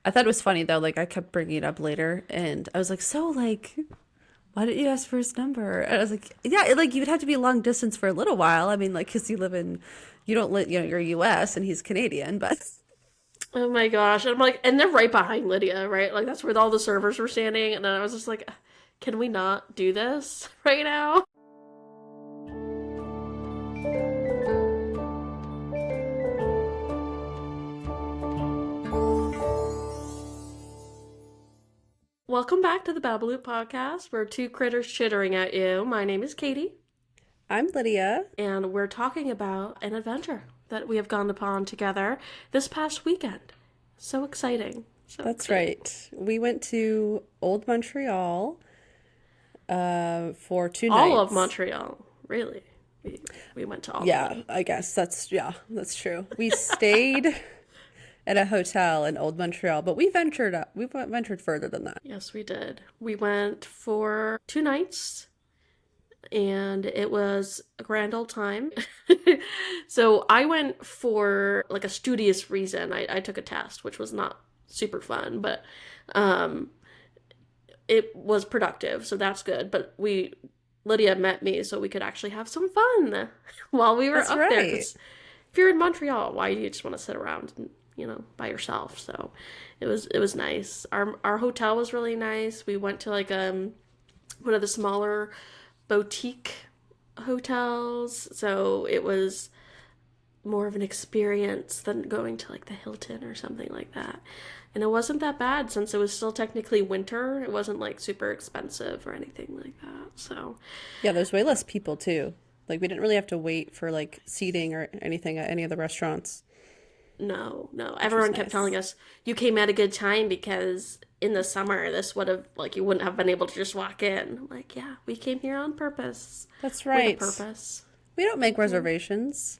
I thought it was funny though. Like I kept bringing it up later, and I was like, "So, like, why didn't you ask for his number?" And I was like, "Yeah, like you'd have to be long distance for a little while. I mean, like, because you don't live, you're U.S. and he's Canadian, but Oh my gosh. And I'm like, and they're right behind Lydia, right? Like that's where all the servers were standing. And then I was just like, can we not do this right now? Welcome back to the Babble podcast. We're two critters chittering at you. My name is Katie, I'm Lydia." and we're talking about an adventure that we have gone upon together this past weekend. So exciting. So That's exciting. right. We went to Old Montreal for two All of nights. Montreal, really. We went to all of it. Yeah, I guess that's true. We stayed at a hotel in Old Montreal, but we ventured up. We ventured further than that. Yes, we did. We went for 2 nights and it was a grand old time. So I went for like a studious reason. I took a test, which was not super fun, but um, it was productive, so that's good. But Lydia met me so we could actually have some fun while we were That's up there. right. Because if you're in Montreal, why do you just want to sit around and, by yourself? So it was nice. Our hotel was really nice. We went to like one of the smaller boutique hotels, so it was more of an experience than going to like the Hilton or something like that. And it wasn't that bad since it was still technically winter. It wasn't like super expensive or anything like that. So, Yeah, there's way less people too. Like we didn't really have to wait for like seating or anything at any of the restaurants, no, no. which was Everyone kept telling nice. us you came at a good time because in the summer this would have like you wouldn't have been able to just walk in. I'm like, yeah, we came here on purpose That's with a right. purpose. We don't make reservations.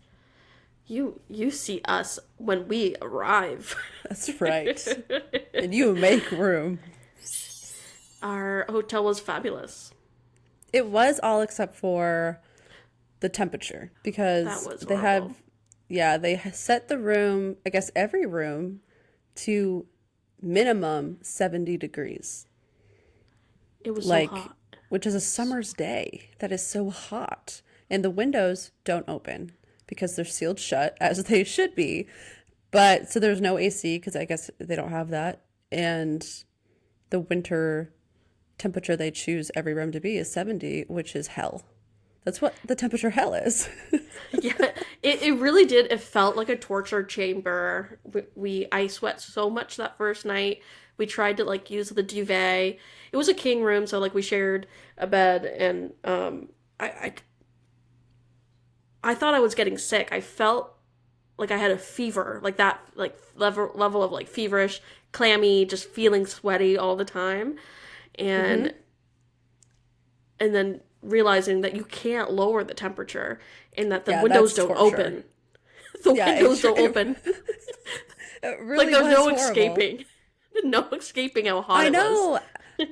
You see us when we arrive. That's right. And you make room. Our hotel was fabulous. It was all except for the temperature That because was they horrible. have, yeah, set the room, I guess every room, to minimum 70 degrees. It was so Like, hot. which is a summer's day. That is so hot. And the windows don't open because they're sealed shut, as they should be. But so there's no AC because I guess they don't have that. And the winter temperature they choose every room to be is 70, which is hell. That's what the temperature hell is. Yeah, it really did. It felt like a torture chamber. I sweat so much that first night. We tried to like use the duvet. It was a king room, so like we shared a bed, and I thought I was getting sick. I felt like I had a fever, like that, like level of like feverish, clammy, just feeling sweaty all the time, and Hmm. then realizing that you can't lower the temperature and that the Yeah, windows that's don't torture. open. The Yeah, windows don't open. it Like really there's was no horrible. escaping. No escaping how hot I it was. know.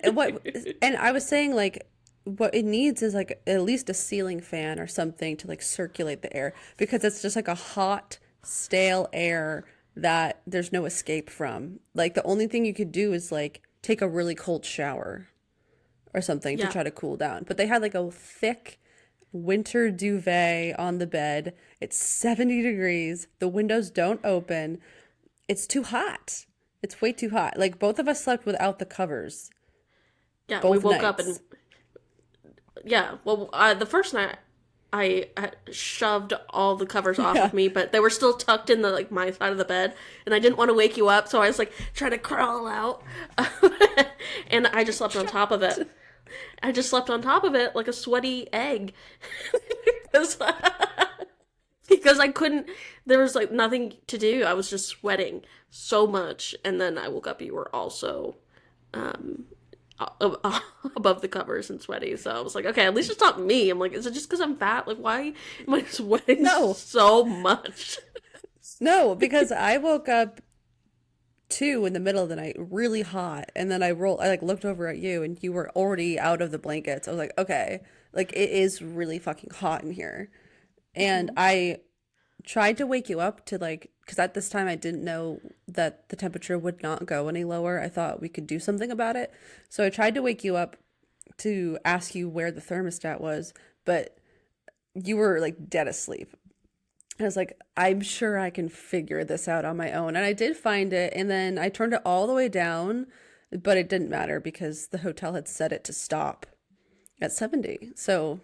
And what and I was saying like what it needs is like at least a ceiling fan or something to like circulate the air because it's just like a hot, stale air that there's no escape from. Like the only thing you could do is like take a really cold shower or something to Yeah. try to cool down. But they had like a thick winter duvet on the bed. It's 70 degrees. The windows don't open. It's too hot. It's way too hot. Like both of us slept without the covers Yeah, we both woke up and nights. yeah, well the first night I shoved all the covers off Yeah. of me, but they were still tucked in the like my side of the bed, and I didn't want to wake you up, so I was like trying to crawl out, and I just slept on top of it. I just slept on top of it like a sweaty egg, because because I couldn't. There was like nothing to do. I was just sweating so much, and then I woke up. You were also um, above the covers and sweaty. So I was like, okay, at least it's not me. I'm like, is it just because I'm fat? Like, why am I sweating No. so much? No, because I woke up too in the middle of the night really hot and then I like looked over at you and you were already out of the blankets. I was like, okay, like it is really fucking hot in here. And Mhm. tried to wake you up to like, because at this time I didn't know that the temperature would not go any lower. I thought we could do something about it. So I tried to wake you up to ask you where the thermostat was, but you were like dead asleep. I was like, I'm sure I can figure this out on my own. And I did find it. And then I turned it all the way down, but it didn't matter because the hotel had set it to stop at 70. So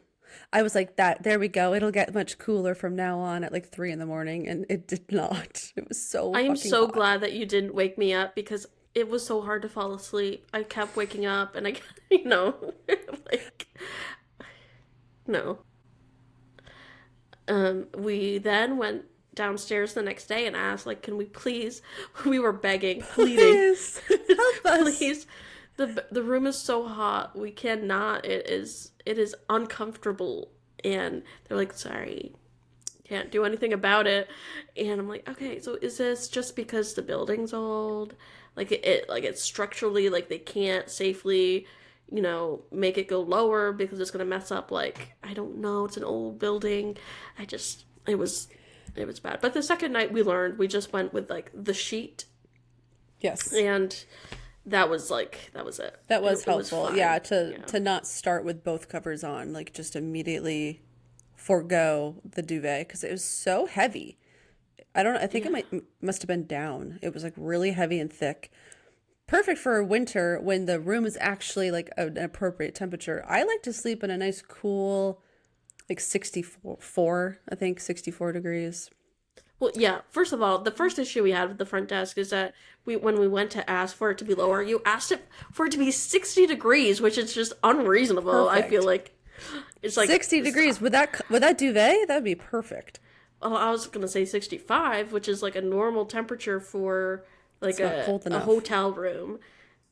I was like, that, there we go. It'll get much cooler from now on at like 3 in the morning. And it did not. It was so I am fucking so hot. glad that you didn't wake me up because it was so hard to fall asleep. I kept waking up and I, like, no. We then went downstairs the next day and asked, like, can we please? We were begging, pleading, Please help us. please. The room is so hot. We cannot. It is uncomfortable. And they're like, sorry, can't do anything about it. And I'm like, okay, so is this just because the building's old? Like it's structurally like they can't safely, make it go lower because it's gonna mess up. Like I don't know, it's an old building. It was bad. But the second night we learned, we just went with like the sheet, Yes. and that was it. That was It was helpful. fine. Yeah, to not start with both covers on, like just immediately forego the duvet because it was so heavy. I don't know. I think must have been down. It was like really heavy and thick. Perfect for winter when the room is actually like an appropriate temperature. I like to sleep in a nice cool like 64, I think 64 degrees. Well, yeah. First of all, the first issue we had with the front desk is that when we went to ask for it to be lower, you asked it for it to be 60 degrees, which is just unreasonable. I feel Perfect. like it's like 60 degrees with that duvet, that would be perfect. Oh, I was gonna say 65, which is like a normal temperature for like It's not cold a enough. hotel room.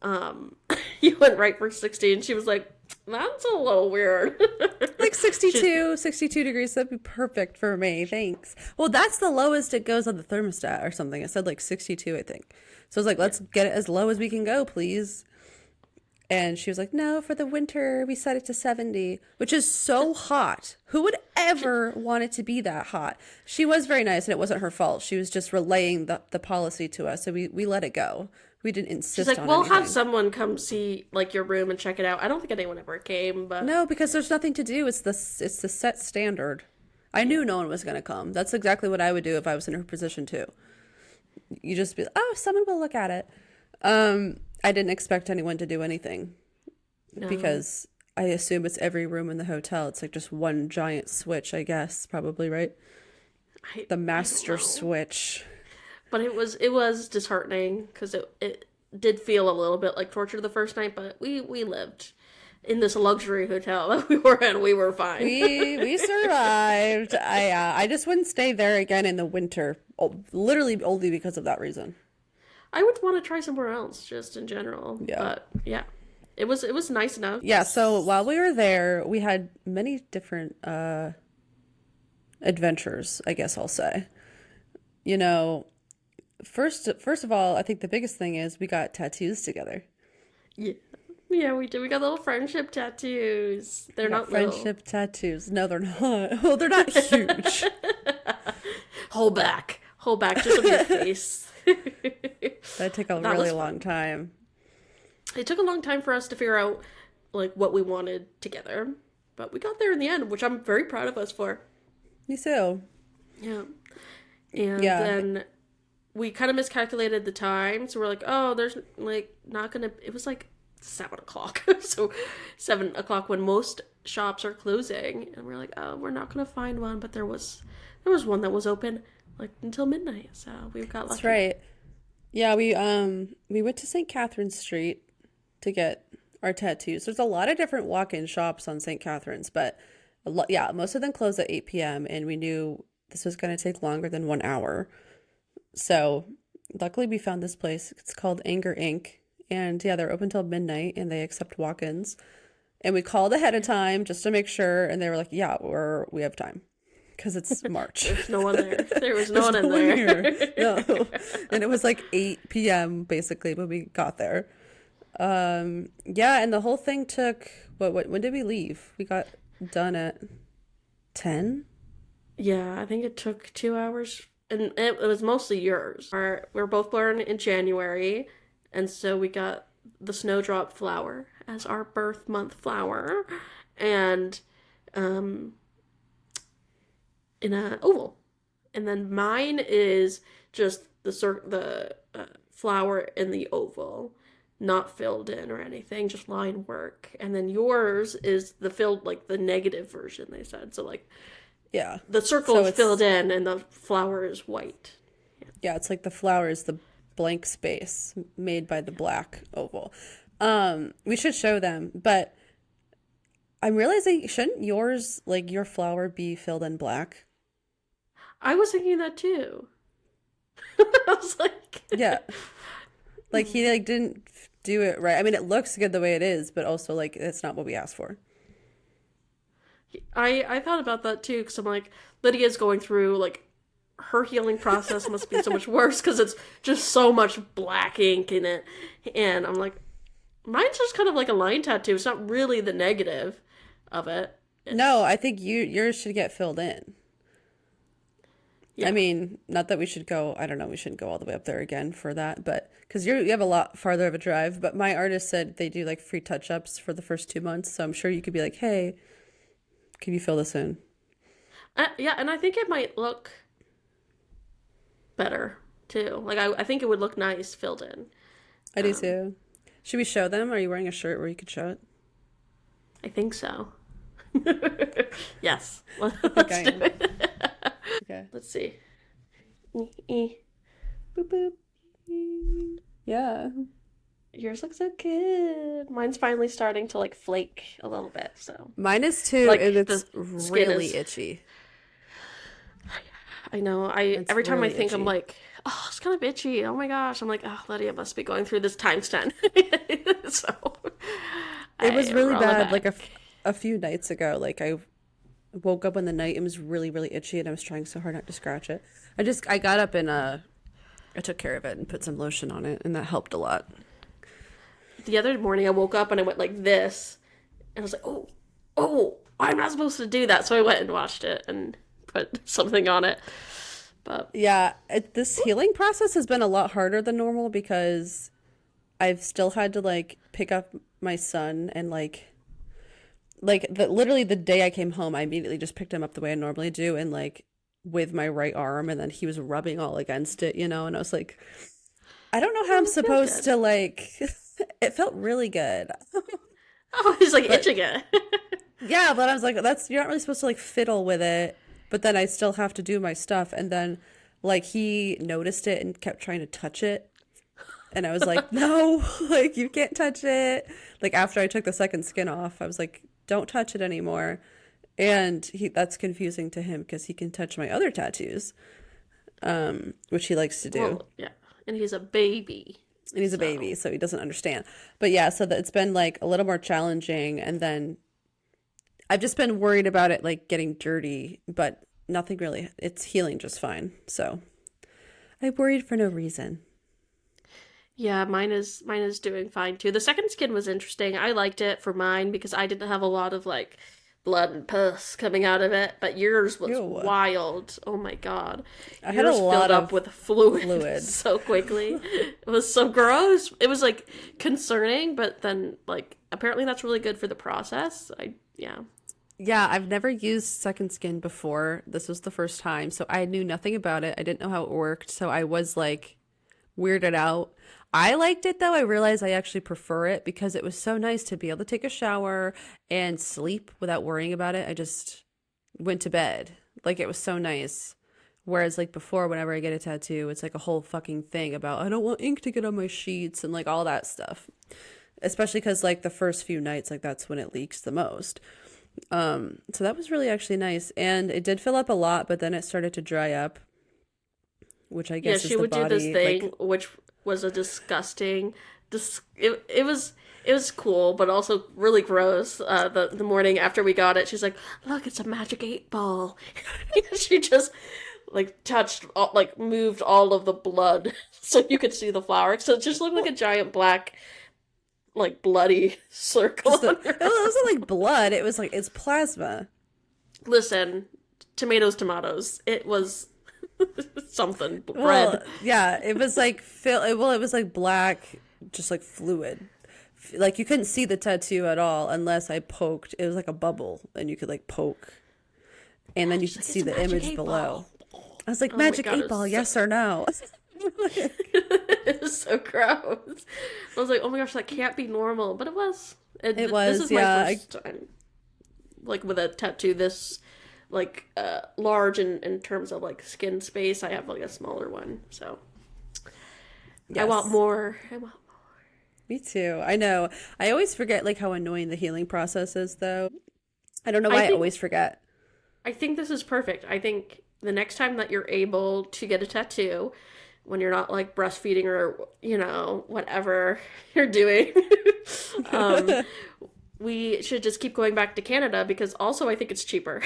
Um, you went right for 60, and she was like, "That's a little weird." Like She, 62 degrees, that'd be perfect for me. Thanks. Well, that's the lowest it goes on the thermostat or something. It said like 62, I think. So I was like, let's get it as low as we can go, please. And she was like, no, for the winter, we set it to 70, which is so hot. Who would ever want it to be that hot? She was very nice, and it wasn't her fault. She was just relaying the policy to us, so we let it go. We didn't she's insist like, on "We'll have anything. someone come see like your room and check it out." I don't think anyone ever came, but No, because there's nothing to do. It's the set standard. I knew no one was going to come. That's exactly what I would do if I was in her position too. You just be, oh, someone will look at it. I didn't expect anyone to do anything no, because I assume it's every room in the hotel. It's like just one giant switch, I guess, probably, right? The I don't master know. switch. But it was disheartening because it did feel a little bit like torture the first night, but we lived in this luxury hotel that we were in. We were fine. We survived. I just wouldn't stay there again in the winter. Oh, literally only because of that reason. I would want to try somewhere else, just in general. Yeah. But yeah, it was nice enough. Yeah, so while we were there, we had many different adventures, I guess I'll say. You know, first of all, I think the biggest thing is we got tattoos together. Yeah, yeah, we did. We got little friendship tattoos. They're We got not little. friendship tattoos. No, they're not. Well, they're not huge. Hold back, just of your face. That took a That was really fun. long time. It took a long time for us to figure out like what we wanted together, but we got there in the end, which I'm very proud of us for. Me too. Yeah. And Yeah. then we kind of miscalculated the time, so we're like, oh, there's like not gonna. It was like 7 o'clock, so 7 o'clock when most shops are closing, and we're like, oh, we're not gonna find one, but there was one that was open like until midnight, so we got That's lucky. right. Yeah, we went to St. Catherine Street to get our tattoos. There's a lot of different walk-in shops on St. Catherine's, but yeah, most of them close at 8 p.m. and we knew this was going to take longer than 1 hour. So luckily we found this place. It's called Anger Inc. And yeah, they're open till midnight and they accept walk-ins. And we called ahead of time just to make sure. And they were like, yeah, we have time because it's March. There's no one there. There was no There's one in no one there. here. No. And it was like 8 p.m. basically when we got there. Yeah, and the whole thing took when did we leave? We got done at 10? Yeah, I think it took 2 hours, and it was mostly yours. We were both born in January, and so we got the snowdrop flower as our birth month flower, and um, in a oval. And then mine is just the flower in the oval, not filled in or anything, just line work. And then yours is the filled, like the negative version. They said so, like Yeah. the circle So is filled it's in and the flower is white. yeah, it's like the flower is the blank space made by the black oval. We should show them, but I'm realizing shouldn't yours like your flower be filled in black? I was thinking that too. I was like, Yeah. Like he like didn't do it right. I mean, it looks good the way it is, but also like it's not what we asked for. I thought about that too because I'm like, Lydia's going through like her healing process must be so much worse because it's just so much black ink in it, and I'm like, mine's just kind of like a line tattoo. It's not really the negative of it. No, It's I think yours should get filled in. I yeah. mean, not that we should go, I don't know, we shouldn't go all the way up there again for that, but because you have a lot farther of a drive. But my artist said they do like free touch ups for the first 2 months. So I'm sure you could be like, hey, can you fill this in? Yeah, and I think it might look better too. Like I think it would look nice filled in. I do Um, too. Should we show them? Are you wearing a shirt where you could show it? I think so. Yes. I think I Let's do am. it. Okay. Let's see. Boop boop. Yeah. Yours looks so good. Mine's finally starting to like flake a little bit, so Mine is too, and like the it's skin really is. itchy. I know. I It's every time I really think I'm itchy. like, oh, it's kind of itchy. Oh my gosh. I'm like, oh, Lydia must be going through this times 10. So It was I really roll it bad back. like a few nights ago. Like I woke up in the night, it was really, really itchy, and I was trying so hard not to scratch it. I got up and I took care of it and put some lotion on it, and that helped a lot. The other morning I woke up and I went like this, and I was like, oh, I'm not supposed to do that. So I went and washed it and put something on it. But Yeah, this healing process has been a lot harder than normal because I've still had to like pick up my son and literally the day I came home, I immediately just picked him up the way I normally do and like with my right arm, and then he was rubbing all against it, and I was like, I don't know how I'm oh, it feels supposed good. to like it felt really good. Oh, he's like But itching it. yeah, but I was like, that's you're not really supposed to like fiddle with it, but then I still have to do my stuff, and then like he noticed it and kept trying to touch it. And I was like, no, like you can't touch it. Like after I took the second skin off, I was like, don't touch it anymore. And that's confusing to him because he can touch my other tattoos, which he likes to do. Well, yeah, and he's a baby, And he's a so baby, so he doesn't understand. But yeah, so that it's been like a little more challenging. And then I've just been worried about it like getting dirty, but nothing really. It's healing just fine. So I worried for no reason. yeah, mine is doing fine too. The second skin was interesting. I liked it for mine because I didn't have a lot of like blood and pus coming out of it, but yours was Ew. wild. Oh my God. I had a Yours filled lot up of with fluid fluid. so quickly. It was so gross. It was like concerning, but then like apparently that's really good for the process. I yeah. Yeah, I've never used second skin before. This was the first time, so I knew nothing about it. I didn't know how it worked, so I was like weirded out. I liked it though. I realized I actually prefer it because it was so nice to be able to take a shower and sleep without worrying about it. I just went to bed. Like it was so nice. Whereas like before, whenever I get a tattoo, it's like a whole fucking thing about I don't want ink to get on my sheets and like all that stuff. Especially because like the first few nights, like that's when it leaks the most. So that was really actually nice. And it did fill up a lot, but then it started to dry up, which I Yeah, guess is she the would do this body. thing Like, which was a disgusting it was cool but also really gross. The morning after we got it, she's like, look, it's a magic 8 ball. She just like touched like moved all of the blood so you could see the flower, so it just looked like a giant black like bloody circle just on it her. wasn't like blood. It was like it's plasma. Listen, tomatoes. It was something Well, red. yeah, it was like it was like black, just like fluid. Like you couldn't see the tattoo at all unless I poked. It was like a bubble, and you could like poke, and then you She's could like, see it's a the magic image eight below. ball. I was like, Oh my magic god, eight ball, yes or no? it was so gross. I was like, oh my gosh, that can't be normal, but it was. It This was, is my yeah. first time, like with a tattoo this like large in terms of like skin space. I have like a smaller one, so I want Yes, more. I want. me too. I know. I always forget like how annoying the healing process is, though. I don't know I why I think always forget. I think this is perfect. I think the next time that you're able to get a tattoo, when you're not like breastfeeding or whatever you're doing, um, we should just keep going back to Canada because also I think it's cheaper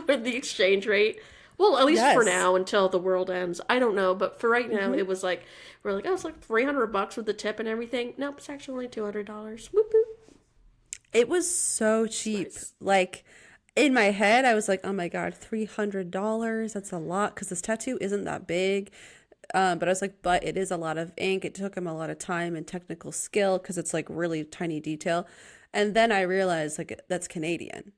with the exchange rate. Well, at least for Yes. now until the world ends. I don't know, but for right now, Hmm. it was like we're like, oh, it's like $300 with the tip and everything. Nope, it's actually only $200. Whoop whoop. It was so It's cheap. nice. Like in my head, I was like, "Oh my God, $300. That's a lot," because this tattoo isn't that big. But I was like, "But it is a lot of ink. It took him a lot of time and technical skill because it's like really tiny detail." And then I realized like that's Canadian,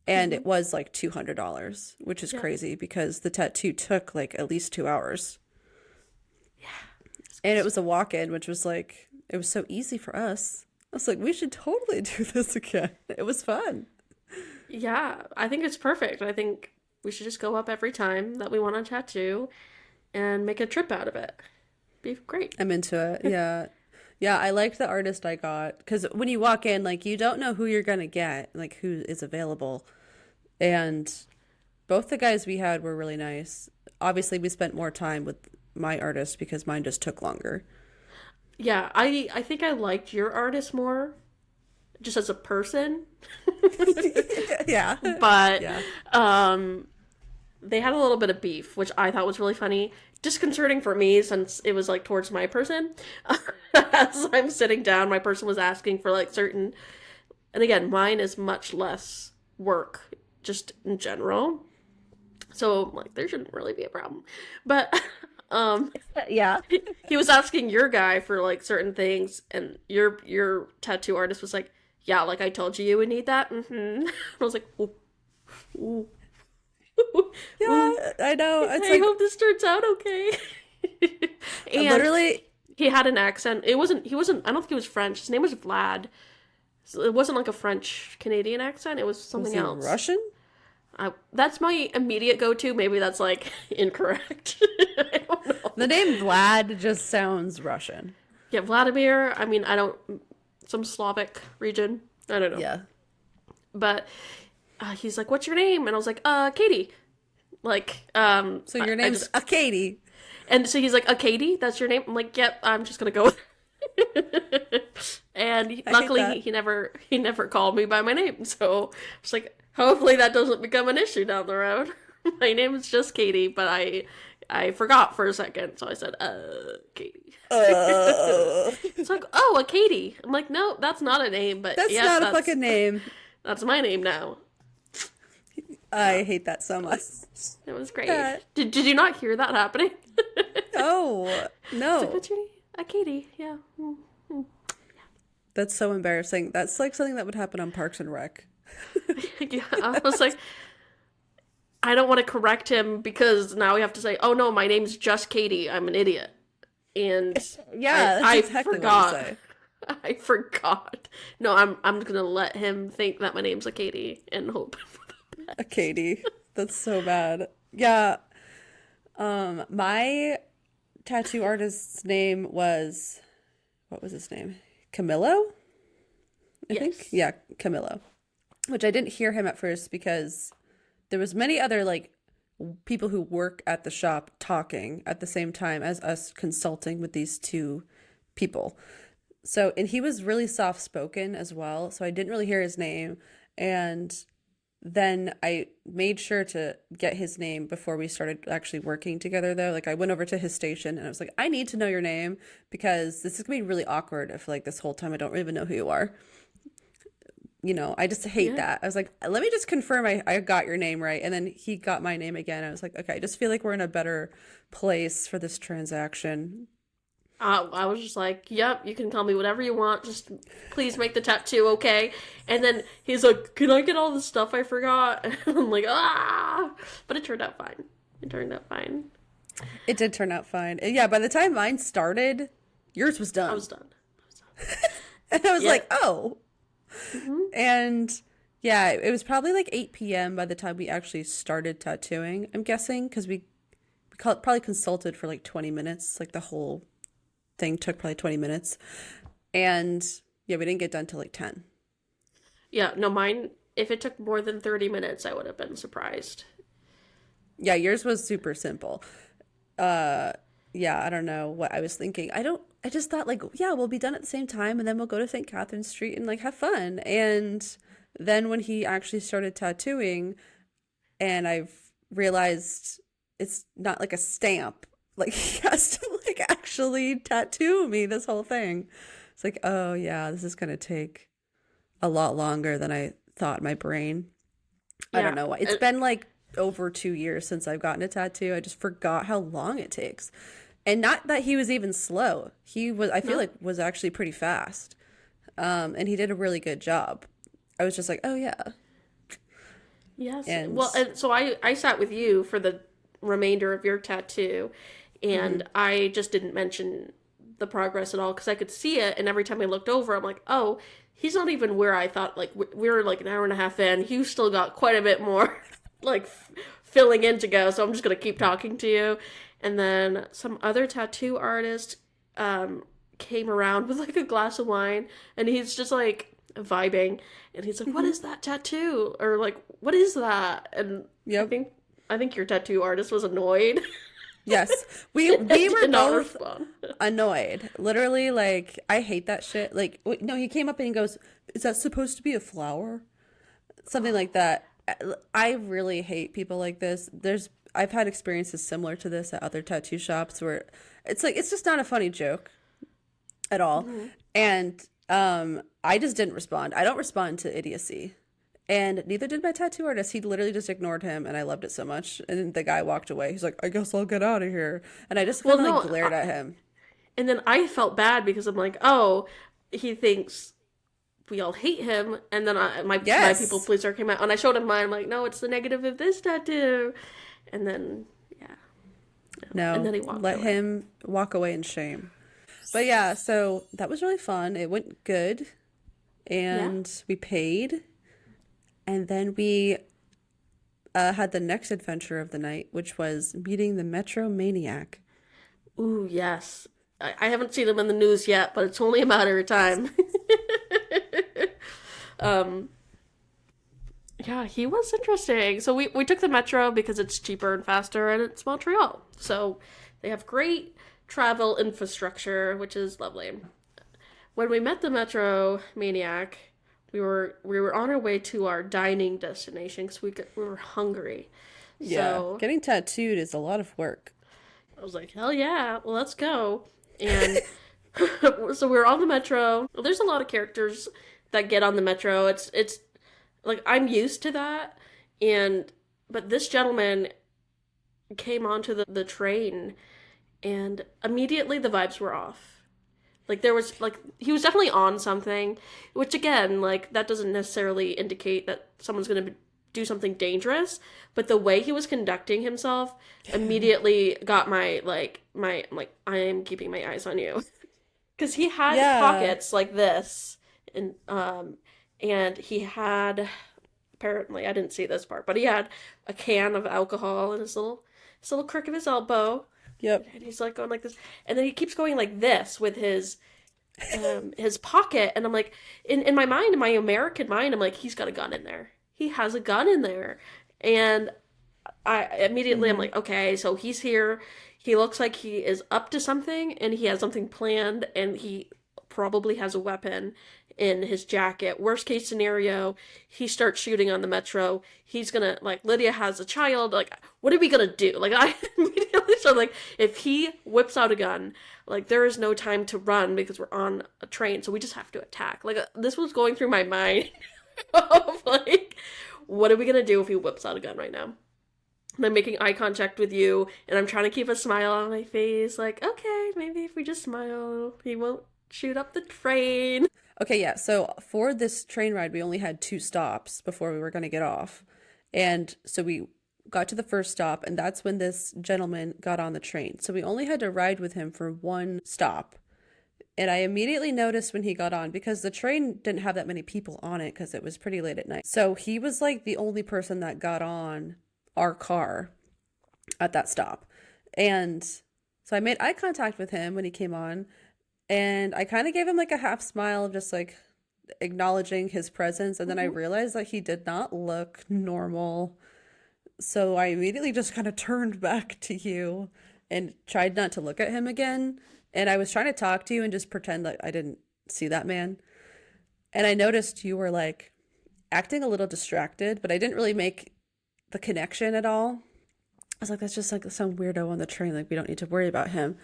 and Hmm. it was like $200, which is Yeah, crazy because the tattoo took like at least 2 hours, it's and it crazy. was a walk-in, which was like it was so easy for us. I was like, we should totally do this again. It was fun. Yeah, I think it's perfect. I think we should just go up every time that we want a tattoo and make a trip out of it. Be great. I'm into it. Yeah. Yeah, I liked the artist I got because when you walk in, like you don't know who you're gonna get, like who is available. And both the guys we had were really nice. Obviously, we spent more time with my artist because mine just took longer. Yeah, I think I liked your artist more just as a person, Yeah. but Yeah. um they had a little bit of beef, which I thought was really funny. Disconcerting for me since it was like towards my person. As I'm sitting down, my person was asking for like certain, and again, mine is much less work just in general. So like there shouldn't really be a problem. But um Yeah. he was asking your guy for like certain things and your tattoo artist was like, "Yeah, like I told you would need that." Mhm. I was like, "Ooh, ooh, ooh. Yeah, I know. It's I like hope this turns out okay." And literally, he had an accent. He wasn't I don't think he was French. His name was Vlad. So it wasn't like a French Canadian accent. It was was something he else. Russian? That's my immediate go-to. Maybe that's like incorrect. I don't The know. name Vlad just sounds Russian. Yeah, Vladimir. I mean, I don't. Some Slavic region. I don't know. Yeah. But he's like, "What's your name?" And I was like, Katie." Like, So your I name's just. Katie. And so he's like, Katie? That's your name? I'm like, "Yep. I'm just gonna go with." And I hate luckily, that. he never called me by my name. So I was like, hopefully that doesn't become an issue down the road. My name is just Katie, but I forgot for a second, so I said, Katie. Uh, It's like, oh, a Katie. I'm like, no, that's not a name, but that's yep, not a that's fucking name. that's my name now. I hate that so much. It was great. God. Did you not hear that happening? Oh, It's like, no. what's your name? A Katie. Yeah. That's so embarrassing. That's like something that would happen on Parks and Rec. Yeah. I was like, I don't want to correct him because now we have to say, oh no, my name's just Katie. I'm an idiot. And Yeah, that's I exactly what you forgot. say. I forgot. No, I'm gonna let him think that my name's a Katie and hope. A Katie. That's so bad. Yeah. My tattoo artist's name was, what was his name? Camillo, I think. Yes. Yeah, Camillo. Which I didn't hear him at first because there was many other like people who work at the shop talking at the same time as us consulting with these two people. So, and he was really soft spoken as well. So I didn't really hear his name. And then I made sure to get his name before we started actually working together, though. Like, I went over to his station and I was like, I need to know your name because this is gonna be really awkward if, like, this whole time I don't even know who you are. I just hate Yeah. that. I was like, let me just confirm I got your name right. And then he got my name again. I was like, okay, I just feel like we're in a better place for this transaction. I was just like, yep, you can call me whatever you want. Just please make the tattoo, okay? And then he's like, can I get all the stuff I forgot? And I'm like, ah! But it turned out fine. It turned out fine. It did turn out fine. And yeah, by the time mine started, yours was I done. was done. And I was Yeah. like, oh. And yeah, it was probably like 8 p.m. by the time we actually started tattooing, I'm guessing, because probably consulted for like 20 minutes. Like the whole thing took probably 20 minutes. And yeah, we didn't get done till like 10. Yeah, no, mine, if it took more than 30 minutes, I would have been surprised. Yeah, yours was super simple. Yeah, I don't know what I was thinking. I just thought like, yeah, we'll be done at the same time and then we'll go to St. Catherine Street and like have fun. And then when he actually started tattooing and I've realized it's not like a stamp, like he has to like actually tattoo me this whole thing. It's like, oh yeah, this is gonna take a lot longer than I thought in my brain. I don't Yeah, know why. It's been like over 2 years since I've gotten a tattoo. I just forgot how long it takes. And not that he was even slow. He was, I feel no, like, was actually pretty fast. And he did a really good job. I was just like, oh yeah. yes. And Well, and so I sat with you for the remainder of your tattoo, mhm. and I just didn't mention the progress at all because I could see it, and every time I looked over, I'm like, oh, he's not even where I thought. Like we were like an hour and a half in. You still got quite a bit more, like filling in to go. So I'm just gonna keep talking to you, and then some other tattoo artist um, came around with like a glass of wine, and he's just like vibing, and he's like, "What Mhm. is that tattoo?" Or like, "What is that?" And I Yep. think I think your tattoo artist was annoyed Yes. and We were did not both respond. annoyed. Literally, like, I hate that shit. Like, no, he came up and he goes, is that supposed to be a flower? Something like that. I really hate people like this. I've had experiences similar to this at other tattoo shops where it's like, it's just not a funny joke at all. Mhm. And I just didn't respond. I don't respond to idiocy. And neither did my tattoo artist. He literally just ignored him, and I loved it so much. And then the guy walked away. He's like, I guess I'll get out of here. And I just Well, kind of like no, glared at him. and then I felt bad because I'm like, oh, he thinks we all hate him, and then my people Yes. pleaser came out, and I showed him mine. I'm like, no, it's the negative of this tattoo, and then yeah, no, and No, then he walked let away. him walk away in shame. But yeah, so that was really fun. It went good, Yeah. and we paid. And then we had the next adventure of the night, which was meeting the Metro Maniac. Ooh, yes. I haven't seen him in the news yet, but it's only a matter of time. um, yeah, he was interesting. So we took the metro because it's cheaper and faster, and it's Montreal. So they have great travel infrastructure, which is lovely. When we met the Metro Maniac, we were on our way to our dining destination because we were hungry. Yeah, So getting tattooed is a lot of work. I was like, hell yeah, well, let's go. And so we were on the metro. There's a lot of characters that get on the metro. It's like I'm used to that. And but this gentleman came onto the train and immediately the vibes were off. Like there was like he was definitely on something, which again, like that doesn't necessarily indicate that someone's going to do something dangerous, but the way he was conducting himself immediately got my I'm like I am keeping my eyes on you. Cuz he had Yeah. pockets like this and he had apparently I didn't see this part, but he had a can of alcohol in his little crook of his elbow Yep. and he's like going like this and then he keeps going like this with his pocket and I'm like in my mind in my American mind I'm like he's got a gun in there, he has a gun in there, and I immediately I'm Hmm. like okay, so he's here, he looks like he is up to something and he has something planned and he probably has a weapon in his jacket. Worst case scenario, he starts shooting on the metro. He's gonna like Lydia has a child. Like, what are we gonna do? Like, I immediately so like if he whips out a gun, like there is no time to run because we're on a train, so we just have to attack. Like this was going through my mind. of like, what are we gonna do if he whips out a gun right now? And I'm making eye contact with you, and I'm trying to keep a smile on my face, like, okay, maybe if we just smile, he won't shoot up the train. Okay, yeah. So for this train ride, we only had two stops before we were going to get off. And so we got to the first stop, and that's when this gentleman got on the train. So we only had to ride with him for one stop. And I immediately noticed when he got on because the train didn't have that many people on it because it was pretty late at night. So he was like the only person that got on our car at that stop. And so I made eye contact with him when he came on, and I kind of gave him like a half smile of just like acknowledging his presence. And then I Mhm. realized that he did not look normal. So I immediately just kind of turned back to you and tried not to look at him again. And I was trying to talk to you and just pretend like I didn't see that man. And I noticed you were like acting a little distracted, but I didn't really make the connection at all. I was like, that's just like some weirdo on the train. Like, we don't need to worry about him.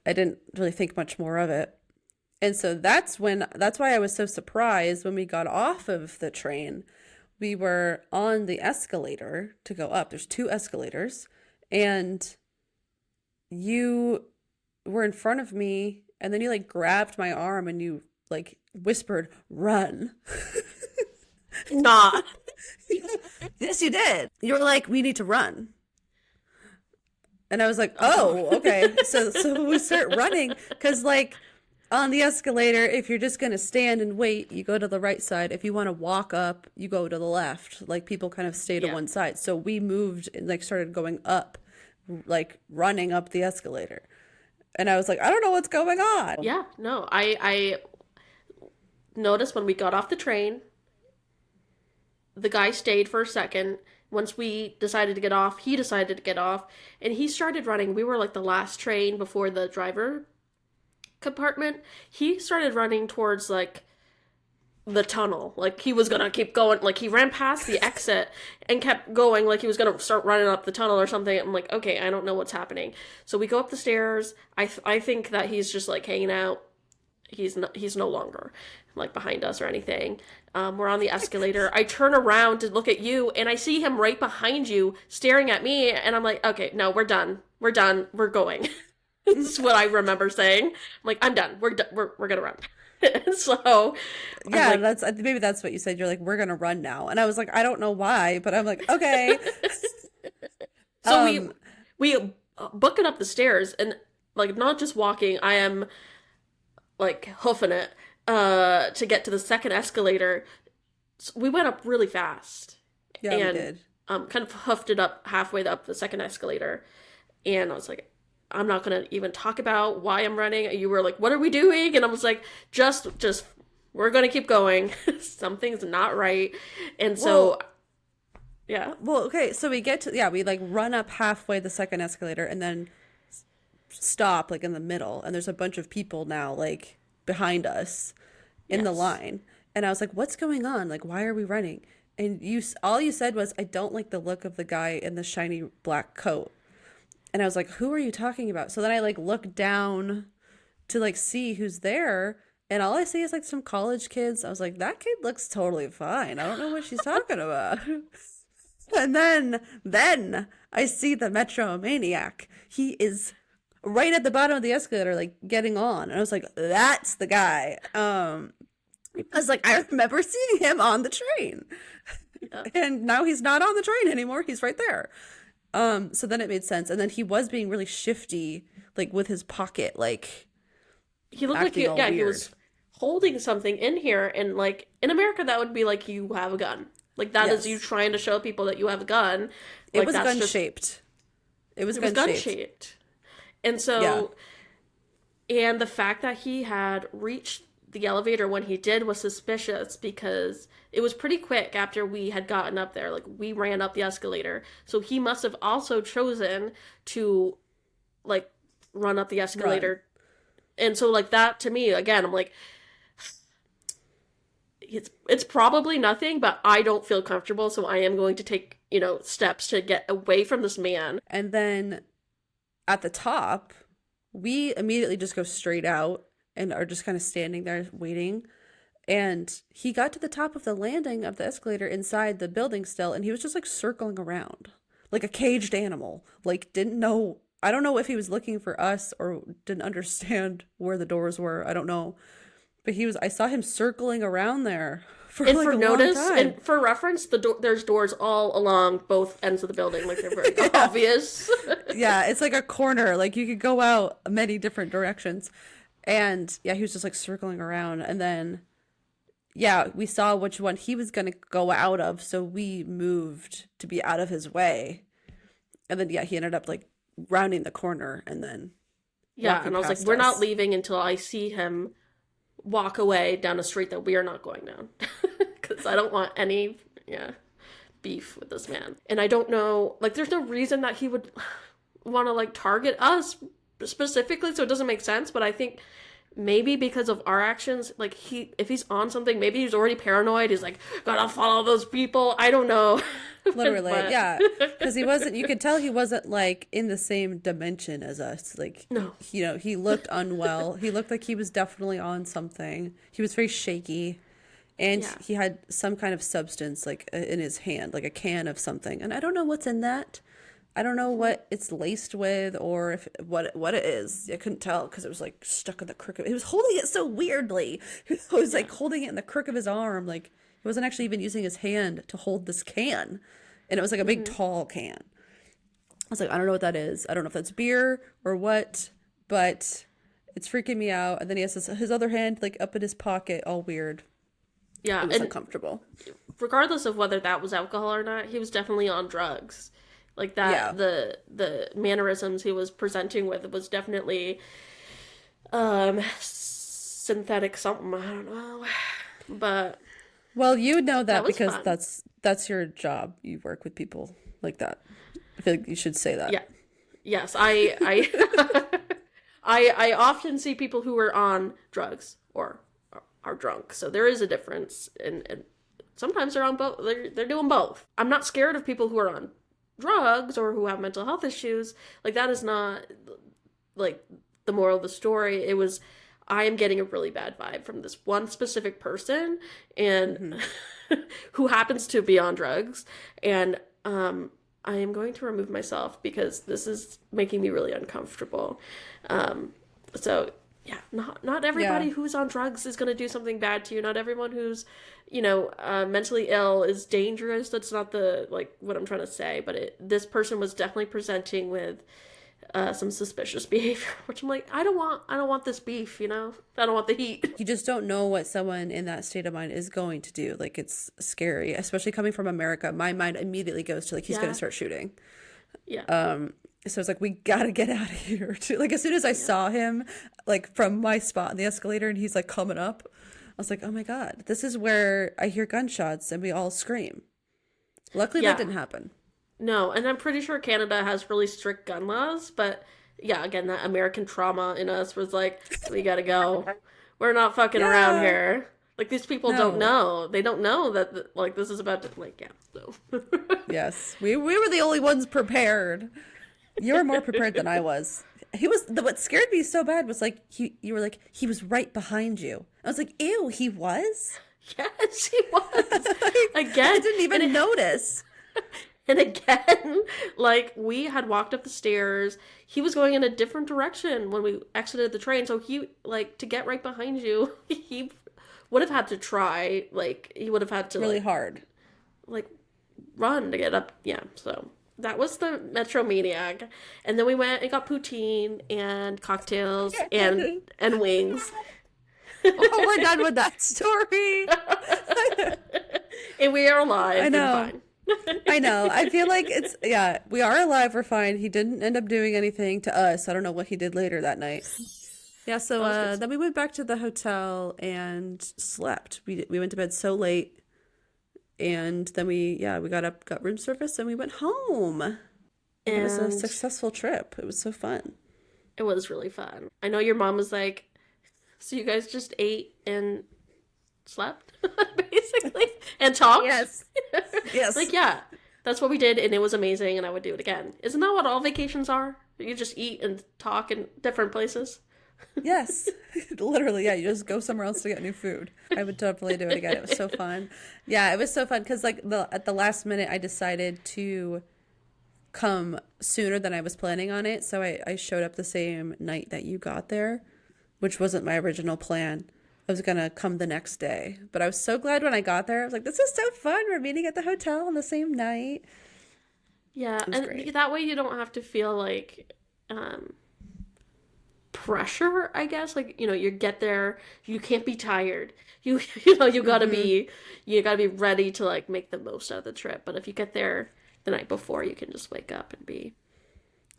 I didn't really think much more of it. And so that's why I was so surprised when we got off of the train. We were on the escalator to go up. There's two escalators, and you were in front of me, and then you like grabbed my arm and you like whispered, "Run." Not. Yes, you did. You were like, "We need to run." And I was like, "Oh, okay." So we start running because like on the escalator, if you're just gonna stand and wait, you go to the right side. If you want to walk up, you go to the left. Like people kind of stay to Yeah. one side. So we moved and like started going up, like running up the escalator. And I was like, I don't know what's going on. Yeah, no. I noticed when we got off the train, the guy stayed for a second. Once we decided to get off, he decided to get off, and he started running. We were like the last train before the driver compartment. He started running towards like the tunnel. Like he was gonna keep going. Like he ran past the exit and kept going. Like he was gonna start running up the tunnel or something. I'm like, okay, I don't know what's happening. So we go up the stairs. I think that he's just like hanging out. He's no longer like behind us or anything. We're on the escalator. I turn around to look at you, and I see him right behind you, staring at me. And I'm like, okay, no, we're done. We're done. We're going. This is what I remember saying. I'm like, I'm done. We're done. We're gonna run. So I'm Yeah, like, that's maybe that's what you said. You're like, we're gonna run now. And I was like, I don't know why, but I'm like, okay. so Um, we book it up the stairs, and like not just walking. I am like hoofing it to get to the second escalator. So we went up really fast yeah, we and did. kind of huffed it up halfway up the second escalator. And I was like, I'm not gonna even talk about why I'm running. You were like, what are we doing? And I was like, just we're gonna keep going. Something's not right. And so Well, yeah. okay, so we get to yeah, we like run up halfway the second escalator and then stop like in the middle, and there's a bunch of people now like behind us in the Yes. line. And I was like, what's going on? Like, why are we running? And all you said was, I don't like the look of the guy in the shiny black coat. And I was like, who are you talking about? So then I like look down to like see who's there, and all I see is like some college kids. I was like, that kid looks totally fine. I don't know what she's talking about. And then I see the Metromaniac. He is right at the bottom of the escalator, like getting on. And I was like, that's the guy. I was like, I remember seeing him on the train. Yeah. And now he's not on the train anymore. He's right there. So then it made sense. And then he was being really shifty, like with his pocket, like He looked like acting all he weird. was holding something in here, and like in America that would be like you have a gun. Like that is you Yes. trying to show people that you have a gun. It Like was that's gun just shaped. It was it was gun gun shaped. shaped. And Yeah. so and the fact that he had reached the elevator when he did was suspicious because it was pretty quick after we had gotten up there. Like we ran up the escalator. So he must have also chosen to like run up the Run. escalator. And so like that to me again, I'm like it's probably nothing, but I don't feel comfortable, so I am going to take, steps to get away from this man. And then at the top, we immediately just go straight out and are just kind of standing there waiting. And he got to the top of the landing of the escalator inside the building still, and he was just like circling around like a caged animal. Like, didn't know. I don't know if he was looking for us or didn't understand where the doors were. I don't know. But I saw him circling around there for And like for a notice, long time. and for reference, there's doors all along both ends of the building. Like, they're very obvious. Yeah, it's like a corner. Like, you could go out many different directions. And yeah, he was just like circling around. And then, yeah, we saw which one he was going to go out of. So we moved to be out of his way. And then, yeah, he ended up like rounding the corner and then Yeah, walking and I was like, past we're us. not leaving until I see him walk away down a street that we are not going down. Because I don't want any, beef with this man. And I don't know, like, there's no reason that he would want to, like, target us specifically, so it doesn't make sense. But I think maybe because of our actions, like, if he's on something, maybe he's already paranoid. He's like, gotta follow those people. I don't know. Literally, But- yeah. Because you could tell he wasn't like in the same dimension as us. Like, No. he looked unwell. He looked like he was definitely on something. He was very shaky. And Yeah. he had some kind of substance like in his hand, like a can of something. And I don't know what's in that. I don't know what it's laced with or what it is. I couldn't tell because it was like stuck in the crook of he was holding it so weirdly. He was like holding it in the crook of his arm. Like he wasn't actually even using his hand to hold this can. And it was like a big tall can. I was like, I don't know what that is. I don't know if that's beer or what, but it's freaking me out. And then he has his other hand like up in his pocket, all weird. Yeah, It was and uncomfortable. regardless of whether that was alcohol or not, he was definitely on drugs. Like that, Yeah. the mannerisms he was presenting with was definitely synthetic something. I don't know, but Well, you know that was because fun. that's your job. You work with people like that. I feel like you should say that. yeah, yes, I often see people who are on drugs or are drunk. So there is a difference, and sometimes they're on both. They're doing both. I'm not scared of people who are on drugs or who have mental health issues. Like that is not like the moral of the story. It was I am getting a really bad vibe from this one specific person and who happens to be on drugs, and I am going to remove myself because this is making me really uncomfortable. So yeah, not everybody Yeah. who's on drugs is going to do something bad to you. Not everyone who's, mentally ill is dangerous. That's not what I'm trying to say. But this person was definitely presenting with some suspicious behavior, which I'm like, I don't want this beef. I don't want the heat. You just don't know what someone in that state of mind is going to do. Like it's scary, especially coming from America. My mind immediately goes to like he's going Yeah. to start shooting. Yeah, So it's like we got to get out of here too. Like as soon as I saw him like from my spot in the escalator and he's like coming up, I was like, "Oh my God, this is where I hear gunshots and we all scream." Luckily Yeah. that didn't happen. no, and I'm pretty sure Canada has really strict gun laws, but yeah, again, that American trauma in us was like, we gotta go. We're not fucking around Yeah. here. Like these people don't know. They don't know that like this is about to so. Yes. We were the only ones prepared. You were more prepared than I was. What scared me so bad was like you were like he was right behind you. I was like, "Ew, he was?" Yes, he was. Again, I didn't even notice. And again, like we had walked up the stairs. He was going in a different direction when we exited the train. So he to get right behind you, he would have had to try. Like he would have had to Really hard. like run to get up. Yeah, so that was the Metro Maniac. And then we went and got poutine and cocktails and wings. Oh, we're done with that story. And we are alive. I know. And fine. I know. I feel like we are alive, we're fine. He didn't end up doing anything to us. I don't know what he did later that night. Yeah, so then we went back to the hotel and slept. We went to bed so late. And then we got up, got room service, and we went home. And it was a And successful trip. It was so fun. it was really fun. I know your mom was like, so you guys just ate and slept, basically, and talked? Yes. Yes. Like, yeah, that's what we did, and it was amazing, and I would do it again. Isn't that what all vacations are? You just eat and talk in different places? Yes, literally. Yeah, you just go somewhere else to get new food. I would definitely do it again. It was so fun. Yeah, it was so fun because like at the last minute, I decided to come sooner than I was planning on it. So I showed up the same night that you got there, which wasn't my original plan. I was gonna come the next day, but I was so glad when I got there. I was like, "This is so fun! We're meeting at the hotel on the same night." Yeah, It was and great. that way you don't have to feel like um pressure, I guess. Like, you get there, you can't be tired. Hmm. You gotta be ready to like make the most out of the trip. But if you get there the night before, you can just wake up and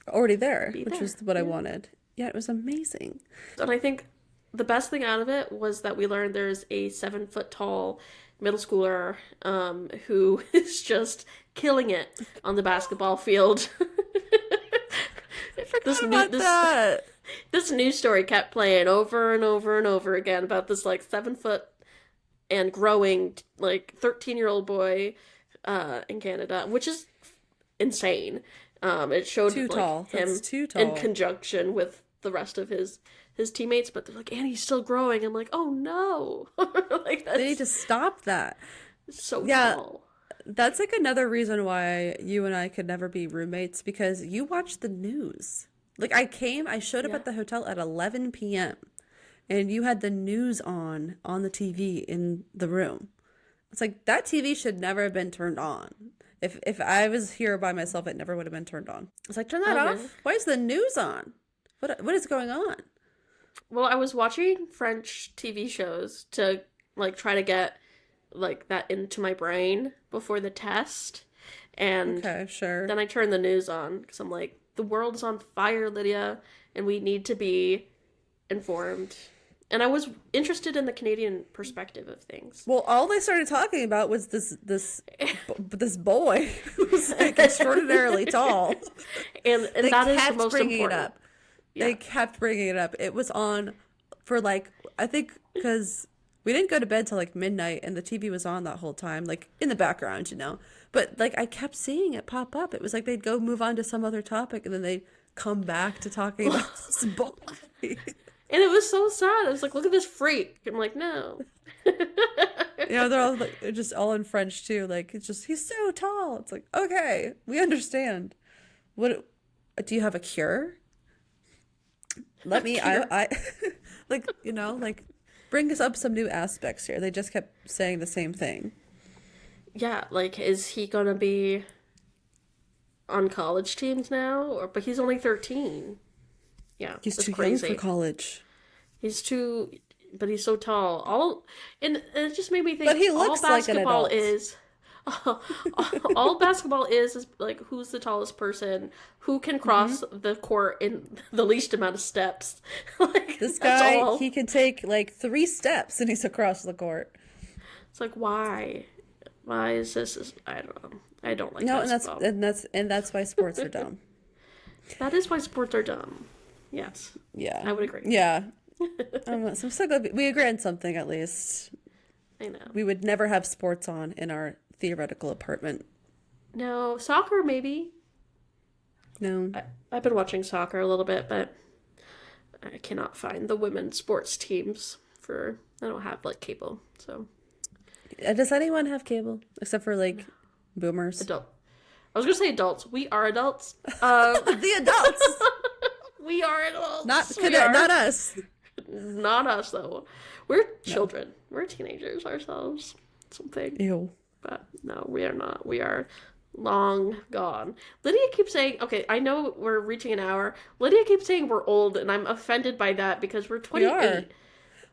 Already there, be which there. was what I Yeah. wanted. Yeah, it was amazing. And I think the best thing out of it was that we learned there's a 7 foot tall middle schooler who is just killing it on the basketball field. I this forgot new about this that. this news story kept playing over and over and over again about this like 7 foot and growing like 13-year-old boy in Canada, which is insane. It showed Too like tall. That's him too in tall. conjunction with the rest of his teammates, but they're like, and he's still growing. I'm like, oh no, like They need that's to stop that. so Yeah, tall. that's like another reason why you and I could never be roommates because you watch the news. Like I showed up Yeah, at the hotel at 11 p.m. and you had the news on the TV in the room. It's like that TV should never have been turned on. If I was here by myself, it never would have been turned on. It's like turn that oh really? off. Why is the news on? What is going on? Well, I was watching French TV shows to like try to get like that into my brain before the test, and Okay, sure. then I turned the news on because I'm like, the world is on fire, Lydia, and we need to be informed. And I was interested in the Canadian perspective of things. Well, all they started talking about was this boy who's like extraordinarily tall. And They that is the kept most bringing it important. up. They Yeah. kept bringing it up. It was on for like I think because we didn't go to bed till like midnight, and the TV was on that whole time, like in the background, you know. But like I kept seeing it pop up. It was like they'd go move on to some other topic, and then they'd come back to talking about this boy. And it was so sad. I was like, look at this freak. I'm like, no. You know, they're all like they're just all in French too. Like it's just he's so tall. It's like okay, we understand. What do you have a cure? Let me. Cure. I like like bring us up some new aspects here. They just kept saying the same thing. Yeah, like, is he gonna be on college teams now? But he's only 13. Yeah, He's that's too young for crazy. college, He's too, but he's so tall. And it just made me but think. he All looks like an basketball adult. is, all basketball is like who's the tallest person, who can Hmm. cross the court in the least amount of steps. Like This that's guy, all. he can take like 3 steps and he's across the court. It's like why, why is this? I don't know. I don't like No, basketball. and that's why sports are dumb. That is why sports are dumb. Yes, Yeah, I would agree. yeah. So I'm so glad we agree on something at least. I know. We would never have sports on in our theoretical apartment. No, soccer maybe. No. I've been watching soccer a little bit, but I cannot find the women's sports teams for. I don't have like cable, so Does anyone have cable except for like boomers? adult. I was gonna say adults. We are adults. The adults, We are not adults. We are not us. not us though. We're children. We're teenagers ourselves. Something, Ew. but no, we are not. We are long gone. Lydia keeps saying, okay, I know we're reaching an hour. Lydia keeps saying we're old, and I'm offended by that because we're We are. 28.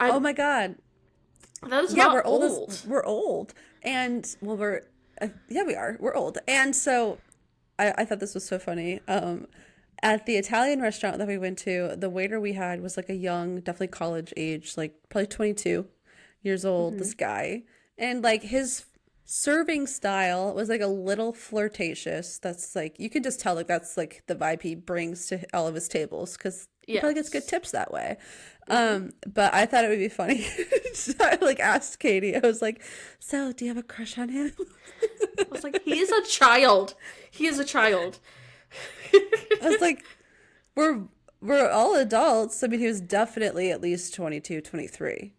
I Oh my god. That is Yeah, not we're old old. as we're old, and well, we're yeah, we are. We're old, and so I thought this was so funny. At the Italian restaurant that we went to, the waiter we had was like a young, definitely college age, like probably 22 years old. This guy, and like his serving style was like a little flirtatious. That's like you can just tell like that's like the vibe he brings to all of his tables because he probably gets good Yes. tips that way. But I thought it would be funny. So I like asked Katie. I was like, "So, do you have a crush on him?" I was like, he is a child. He is a child. I was like, "We're we're all adults. I mean, he was definitely at least 22, 23.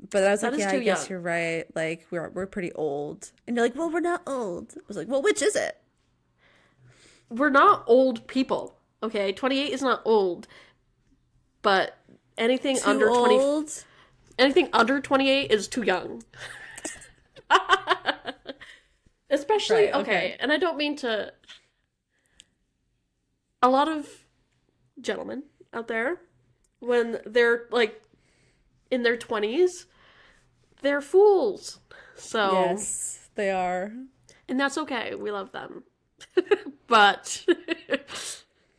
But I was That like, is yeah, too I guess young. you're right. Like, we're pretty old. And you're like, well, we're not old. I was like, well, which is it? We're not old people. Okay, 28 is not old, but anything Too under 20 old? anything under 28 is too young. Especially Right, okay. okay, and I don't mean to a lot of gentlemen out there when they're like in their 20s, they're fools. So, Yes, they are. and that's okay. We love them. But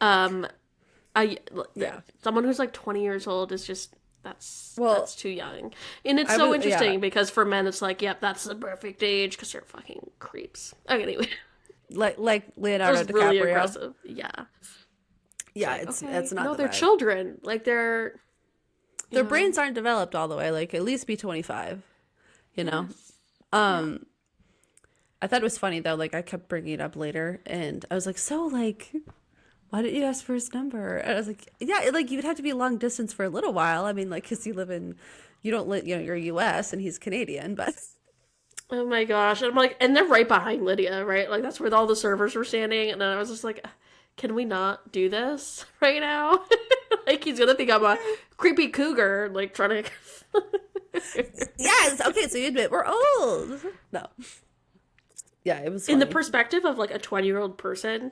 um I Yeah. someone who's like 20 years old is just Well, that's too young. And it's I so was, yeah, interesting because for men it's like, yep, that's the perfect age because they're fucking creeps. Okay, anyway, like that Leonardo was really DiCaprio. aggressive. Yeah. It's Yeah, like, it's okay, not no, the they're vibe. children. Like they're, you Their know, brains aren't developed all the way. Like, at least be 25, you know? yes. Yeah. Um, I thought it was funny though. Like, I kept bringing it up later, and I was like, so like, why didn't you ask for his number? And I was like, yeah, like you'd have to be long distance for a little while. I mean, like, because you don't live, you know, you're U.S. and he's Canadian, but Oh my gosh. And I'm like, and they're right behind Lydia, right? Like that's where all the servers were standing. And then I was just like, can we not do this right now? Like he's gonna think I'm a creepy cougar, like trying to. yes, okay, so you admit we're old. No, yeah, it was In the funny. perspective of like a 20-year-old person,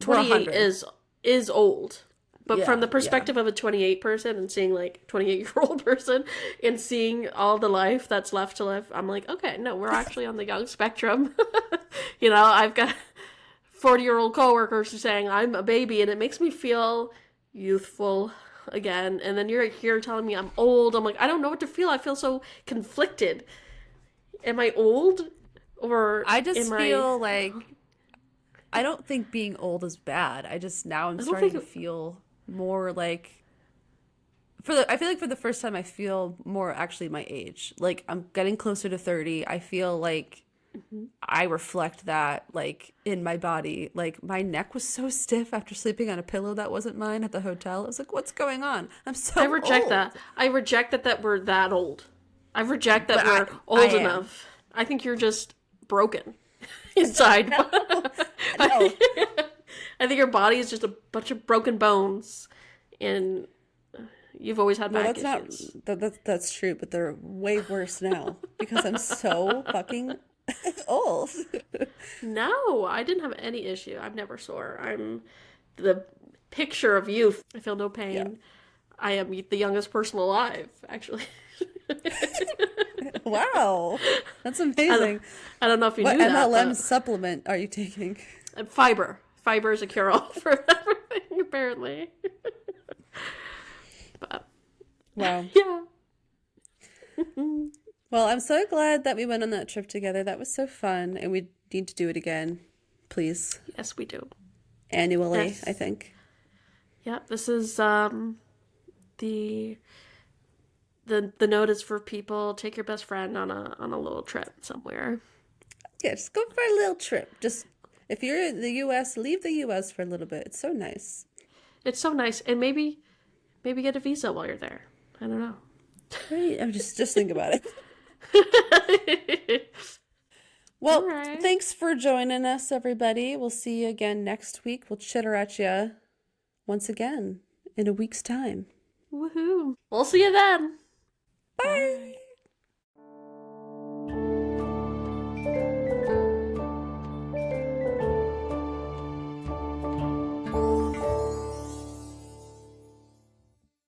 We're 28 100. is old. But from Yeah, the yeah. perspective of a 28 person and seeing like 28-year-old person and seeing all the life that's left to live, I'm like, okay, no, we're actually on the young spectrum. You know, I've got 40-year-old coworkers who saying I'm a baby and it makes me feel youthful again. And then you're here telling me I'm old. I'm like, I don't know what to feel. I feel so conflicted. Am I old or I am just I feel like I don't think being old is bad. I just now I'm I don't starting to think feel more like I feel like for the first time I feel more actually my age. Like I'm getting closer to 30. I feel like I reflect that like in my body. Like my neck was so stiff after sleeping on a pillow that wasn't mine at the hotel. I was like, what's going on? I'm I so reject that. old. I reject that we're that old. I reject that But we're I old am. enough. I think you're just broken inside. No. I No. think your body is just a bunch of broken bones, and you've always had No, back that's not issues. that's true, but they're way worse now because I'm so fucking old. No, I didn't have any issue. I'm never sore. I'm the picture of youth. I feel no Yeah. pain. I am the youngest person alive, actually. Wow. That's I don't, amazing. I don't know if you What knew that, MLM but supplement are you taking? fiber. Fiber is a cure all for everything, apparently. But Wow. yeah. Well, I'm so glad that we went on that trip together. That was so fun, and we need to do it again, please. Yes, we do. Annually, I Yes. think. Yeah, this is the the note is for people take your best friend on a little trip somewhere. Yeah, just go for a little trip. Just if you're in the US, leave the US for a little bit. It's so nice. It's so nice, and maybe get a visa while you're there. I don't know. Right? I'm just think about it. All Well, right. thanks for joining us, everybody. We'll see you again next week. We'll chitter at you once again in a week's time. Woohoo. We'll see you then. Bye. Bye.